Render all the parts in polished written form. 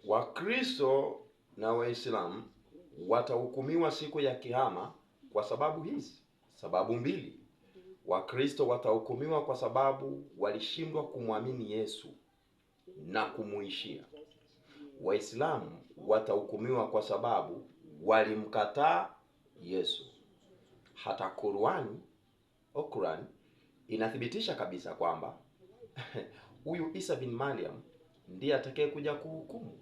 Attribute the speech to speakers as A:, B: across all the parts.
A: Wakristo na Waislamu watahukumiwa siku ya Kiyama kwa sababu hizi, sababu mbili. Wakristo watahukumiwa kwa sababu walishindwa kumwamini Yesu na kumuishia. Waislamu watahukumiwa kwa sababu walimkataa Yesu. Hata Qur'an inathibitisha kabisa kwamba huyu Isa bin Maryam ndiye atakaye kuja kuhukumu.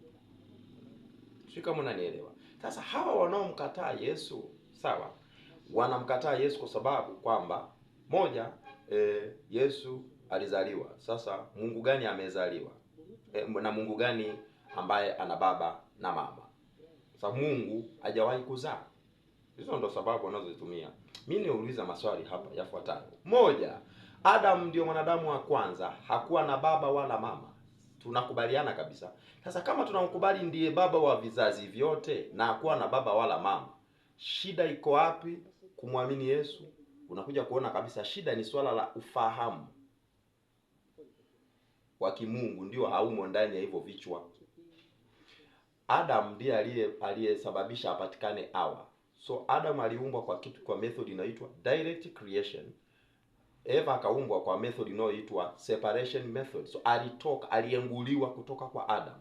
A: Sio kama unanielewa. Sasa hawa wanaomkataa Yesu, sawa, wanamkataa Yesu kwa sababu kwamba moja, Yesu alizaliwa. Sasa Mungu gani amezaliwa? Na Mungu gani ambaye ana baba na mama? Sasa Mungu hajawahi kuzaa. Hizo ndo sababu wanazozitumia. Mimi niuliza maswali hapa yafuatayo. Moja, Adam ndio mwanadamu wa kwanza, hakuwa na baba wala mama. Tunakubaliana kabisa. Sasa kama tunamkubali ndiye baba wa vizazi vyote na hakuwa na baba wala mama, shida iko wapi kumwamini Yesu? Unakuja kuona kabisa shida ni swala la ufahamu wa kimungu, ndio haumo ndani ya hivyo vichwa. Adam ndiye aliyesababisha apatikane Hawa. So Adam aliumbwa kwa method inaitwa direct creation. Eva akaumbwa kwa method inayoitwa separation method. So alienguliwa kutoka kwa Adam.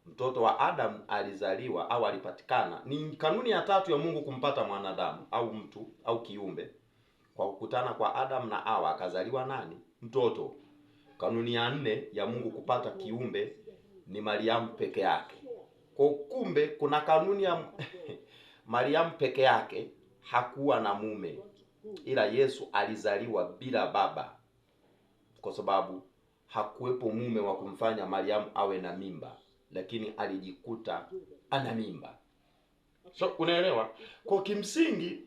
A: Mtoto wa Adam alizaliwa au alipatikana. Ni kanuni ya tatu ya Mungu kumpata mwanadamu au mtu au kiumbe. Kwa kukutana kwa Adam na Hawa akazaliwa nani? Mtoto. Kanuni ya 4 ya Mungu kupata kiumbe ni Mariamu peke yake. Kwa kumbe kuna kanuni ya Mariamu peke yake hakuwa na mume, ila Yesu alizaliwa bila baba kwa sababu hakuwepo mume wa kumfanya Mariamu awe na mimba, lakini alijikuta ana mimba. So unaelewa? Kwa kimsingi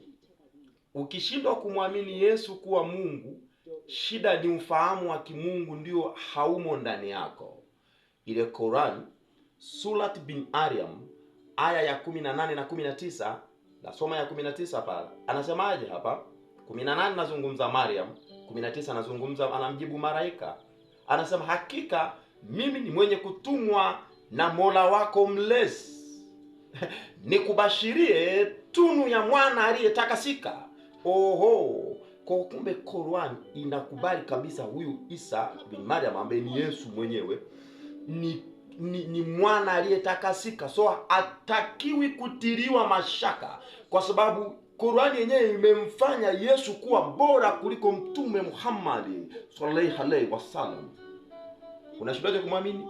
A: ukishindwa kumwamini Yesu kuwa Mungu, shida ni ufahamu wa kimungu ndio haumo ndani yako. Ile Qur'an Surat bin Maryam aya ya 18 na 19, nasoma ya 19 pale. Anasemaje hapa? 18 nazungumza Maryam, 19 nazungumza, anamjibu malaika. Anasema hakika mimi ni mwenye kutumwa na Mola wako mlezi nikubashirie tunu ya mwana aliyetakasika. Oho, kwa kumbe Qur'an inakubali kabisa huyu Isa bin Maryam ambaye ni Yesu mwenyewe ni mwana aliyetakasika. So hatakiwi kutiliwa mashaka kwa sababu Qur'an yenyewe imemfanya Yesu kuwa bora kuliko Mtume Muhammad sallallahu alaihi wasallam. Unashibaje kumwamini?